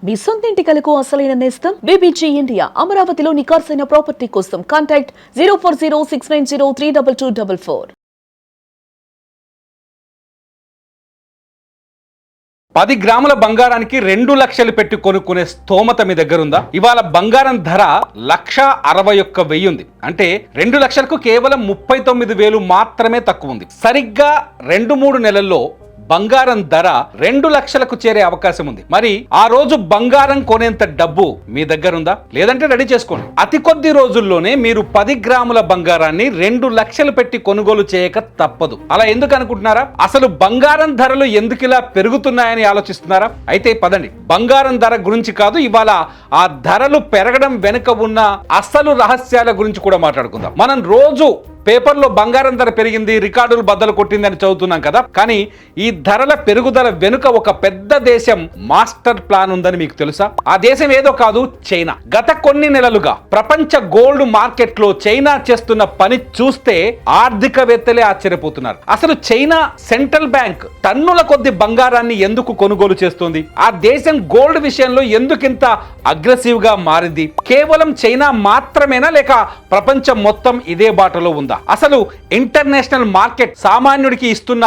మీ సొంత ఇంటి కలకు అసలైన నేస్తం బీబీజీ ఇండియా. అమరావతిలో నికార్సైన ప్రాపర్టీ కోసం కాంటాక్ట్ 040690322244. 10 గ్రాముల బంగారానికి 2 లక్షలు పెట్టి కొనుక్కునే స్తోమత మీ దగ్గర ఉందా? ఇవాళ బంగారం ధర 1,61,000 ఉంది. అంటే 2 లక్షలకు కేవలం 39,000 మాత్రమే తక్కువ ఉంది. సరిగ్గా 2-3 నెలల్లో బంగారం ధర 2 లక్షలకు చేరే అవకాశం ఉంది. మరి ఆ రోజు బంగారం కొనేంత డబ్బు మీ దగ్గర ఉందా? లేదంటే రెడీ చేసుకోండి. అతి కొద్ది రోజుల్లోనే మీరు 10 గ్రాముల బంగారాన్ని 2 లక్షలు పెట్టి కొనుగోలు చేయక తప్పదు. అలా ఎందుకు అనుకుంటున్నారా? అసలు బంగారం ధరలు ఎందుకు ఇలా పెరుగుతున్నాయని ఆలోచిస్తున్నారా? అయితే పదండి, బంగారం ధర గురించి కాదు, ఇవాళ ఆ ధరలు పెరగడం వెనుక ఉన్న అసలు రహస్యాల గురించి కూడా మాట్లాడుకుందాం. మనం రోజు పేపర్లో బంగారం ధర పెరిగింది, రికార్డులు బద్దలు కొట్టిందని చదువుతున్నాం కదా. కానీ ఈ ధరల పెరుగుదల వెనుక ఒక పెద్ద దేశం మాస్టర్ ప్లాన్ ఉందని మీకు తెలుసా? ఆ దేశం ఏదో కాదు, చైనా. గత కొన్ని నెలలుగా ప్రపంచ గోల్డ్ మార్కెట్ లో చైనా చేస్తున్న పని చూస్తే ఆర్థికవేత్తలే ఆశ్చర్యపోతున్నారు. అసలు చైనా సెంట్రల్ బ్యాంక్ టన్నుల కొద్ది బంగారాన్ని ఎందుకు కొనుగోలు చేస్తుంది? ఆ దేశం గోల్డ్ విషయంలో ఎందుకింత అగ్రెసివ్ గా మారింది? కేవలం చైనా మాత్రమేనా, లేక ప్రపంచం మొత్తం ఇదే బాటలో ఉందా? అసలు ఇంటర్నేషనల్ మార్కెట్ సామాన్యుడికి ఇస్తున్న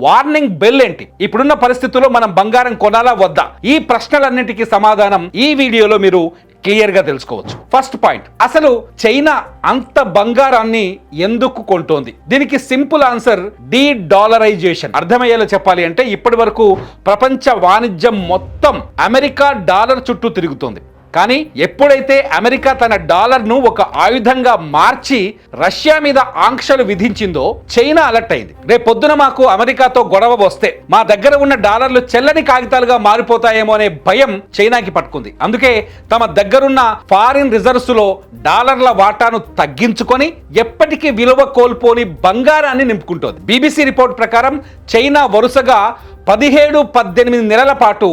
వార్నింగ్ బెల్ ఏంటి? ఇప్పుడున్న పరిస్థితుల్లో మనం బంగారం కొనాలా వద్దా? ఈ ప్రశ్నలన్నిటికీ సమాధానం ఈ వీడియోలో మీరు క్లియర్ గా తెలుసుకోవచ్చు. ఫస్ట్ పాయింట్, అసలు చైనా అంత బంగారాన్ని ఎందుకు కొంటోంది? దీనికి సింపుల్ ఆన్సర్ డీ-డాలరైజేషన్. అర్థమయ్యేలా చెప్పాలి అంటే ఇప్పటి వరకు ప్రపంచ వాణిజ్యం మొత్తం అమెరికా డాలర్ చుట్టూ తిరుగుతోంది. కానీ ఎప్పుడైతే అమెరికా తన డాలర్ను ఒక ఆయుధంగా మార్చి రష్యా మీద ఆంక్షలు విధించిందో చైనా అలర్ట్ అయింది. రేపు పొద్దున మాకు అమెరికాతో గొడవ వస్తే మా దగ్గర ఉన్న డాలర్లు చెల్లని కాగితాలుగా మారిపోతాయేమో అనే భయం చైనాకి పట్టుకుంది. అందుకే తమ దగ్గరున్న ఫారిన్ రిజర్వ్స్ లో డాలర్ల వాటాను తగ్గించుకొని ఎప్పటికీ విలువ కోల్పోని బంగారాన్ని నింపుకుంటోంది. బీబీసీ రిపోర్ట్ ప్రకారం చైనా వరుసగా 17-18 నెలల పాటు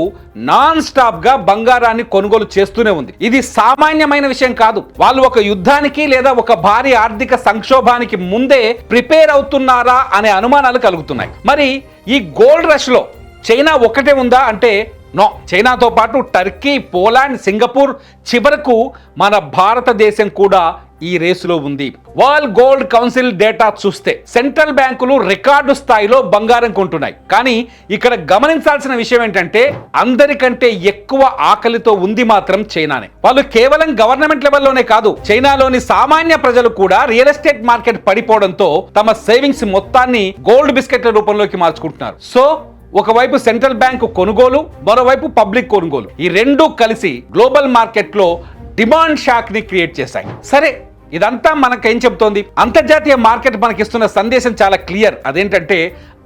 నాన్ స్టాప్ గా బంగారాన్ని కొనుగోలు చేస్తూనే ఉంది. ఇది సామాన్యమైన విషయం కాదు. వాళ్ళు ఒక యుద్ధానికి లేదా ఒక భారీ ఆర్థిక సంక్షోభానికి ముందే ప్రిపేర్ అవుతున్నారా అనే అనుమానాలు కలుగుతున్నాయి. మరి ఈ గోల్డ్ రష్ లో చైనా ఒక్కటే ఉందా అంటే నో. చైనాతో పాటు టర్కీ, పోలాండ్, సింగపూర్, చివరకు మన భారతదేశం కూడా ఈ రేసులో ఉంది. వరల్డ్ గోల్డ్ కౌన్సిల్ డేటా చూస్తే సెంట్రల్ బ్యాంకులు రికార్డు స్థాయిలో బంగారం కొంటున్నాయి. కానీ ఇక్కడ గమనించాల్సిన విషయం ఏంటంటే అందరికంటే ఎక్కువ ఆకలితో ఉంది మాత్రం చైనానే. వాళ్ళు కేవలం గవర్నమెంట్ లెవెల్లోనే కాదు, చైనాలోని సామాన్య ప్రజలు కూడా రియల్ ఎస్టేట్ మార్కెట్ పడిపోవడంతో తమ సేవింగ్స్ మొత్తాన్ని గోల్డ్ బిస్కెట్ల రూపంలోకి మార్చుకుంటున్నారు. సో ఒకవైపు సెంట్రల్ బ్యాంకు కొనుగోలు, మరోవైపు పబ్లిక్ కొనుగోలు, ఈ రెండూ కలిసి గ్లోబల్ మార్కెట్ లో డిమాండ్ షాక్ ని క్రియేట్ చేశాయి. సరే, ఇదంతా మనకేం చెబుతోంది? అంతర్జాతీయ మార్కెట్ మనకిస్తున్న సందేశం చాలా క్లియర్. అదేంటంటే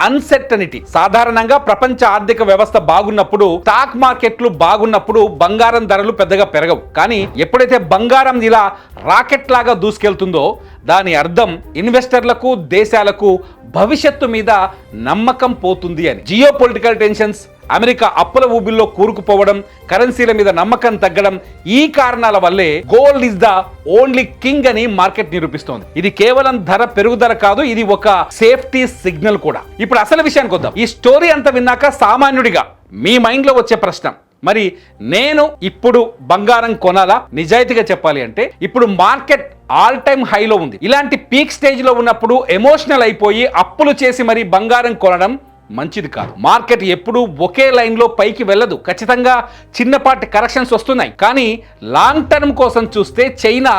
అన్సర్టనిటీ. సాధారణంగా ప్రపంచ ఆర్థిక వ్యవస్థ బాగున్నప్పుడు, స్టాక్ మార్కెట్లు బాగున్నప్పుడు బంగారం ధరలు పెద్దగా పెరగవు. కానీ ఎప్పుడైతే బంగారం ఇలా రాకెట్ లాగా దూసుకెళ్తుందో దాని అర్థం ఇన్వెస్టర్లకు, దేశాలకు భవిష్యత్తు మీద నమ్మకం పోతుంది అని. జియో పొలిటికల్ టెన్షన్స్, అమెరికా అప్పుల ఊబిల్లో కూరుకుపోవడం, కరెన్సీల మీద నమ్మకం తగ్గడం, ఈ కారణాల వల్లే gold is the only king అని మార్కెట్ నిరూపిస్తోంది. ఇది కేవలం ధర పెరుగుదల కాదు, ఇది ఒక సేఫ్టీ సిగ్నల్ కూడా. ఇప్పుడు అసలు విషయానికి వద్దాం. ఈ స్టోరీ అంతా విన్నాక సామాన్యుడిగా మీ మైండ్ లో వచ్చే ప్రశ్న, మరి నేను ఇప్పుడు బంగారం కొనాలా? నిజాయితీగా చెప్పాలి అంటే ఇప్పుడు మార్కెట్ ఆల్ టైమ్ హైలో ఉంది. ఇలాంటి పీక్ స్టేజ్ లో ఉన్నప్పుడు ఎమోషనల్ అయిపోయి అప్పులు చేసి మరి బంగారం కొనడం మంచిది కాదు. మార్కెట్ ఎప్పుడూ ఒకే లైన్ లో పైకి వెళ్ళదు. ఖచ్చితంగా చిన్నపాటి కరెక్షన్స్ వస్తున్నాయి. కానీ లాంగ్ టర్మ్ కోసం చూస్తే చైనా,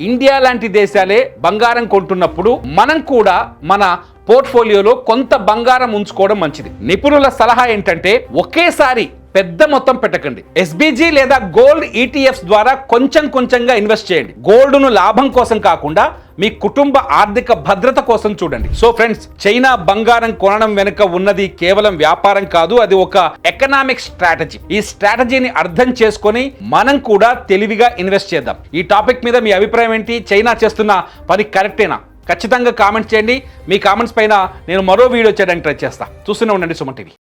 ఇండియా లాంటి దేశాలే బంగారం కొంటున్నప్పుడు మనం కూడా మన పోర్ట్ఫోలియోలో కొంత బంగారం ఉంచుకోవడం మంచిది. నిపుణుల సలహా ఏంటంటే ఒకేసారి పెద్ద మొత్తం పెట్టకండి. ఎస్బీజీ లేదా గోల్డ్ ఈటీఎఫ్స్ ద్వారా కొంచెం కొంచెంగా ఇన్వెస్ట్ చేయండి. గోల్డ్ను లాభం కోసం కాకుండా మీ కుటుంబ ఆర్థిక భద్రత కోసం చూడండి. సో ఫ్రెండ్స్, చైనా బంగారం కొనడం వెనుక ఉన్నది కేవలం వ్యాపారం కాదు, అది ఒక ఎకనామిక్ స్ట్రాటజీ. ఈ స్ట్రాటజీని అర్థం చేసుకొని మనం కూడా తెలివిగా ఇన్వెస్ట్ చేద్దాం. ఈ టాపిక్ మీద మీ అభిప్రాయం ఏంటి? చైనా చేస్తున్న పని కరెక్టేనా? ఖచ్చితంగా కామెంట్ చేయండి. మీ కామెంట్స్ పైన నేను మరో వీడియో చేయడానికి ట్రై చేస్తా. చూస్తూనే ఉండండి సుమన్ టీవీ.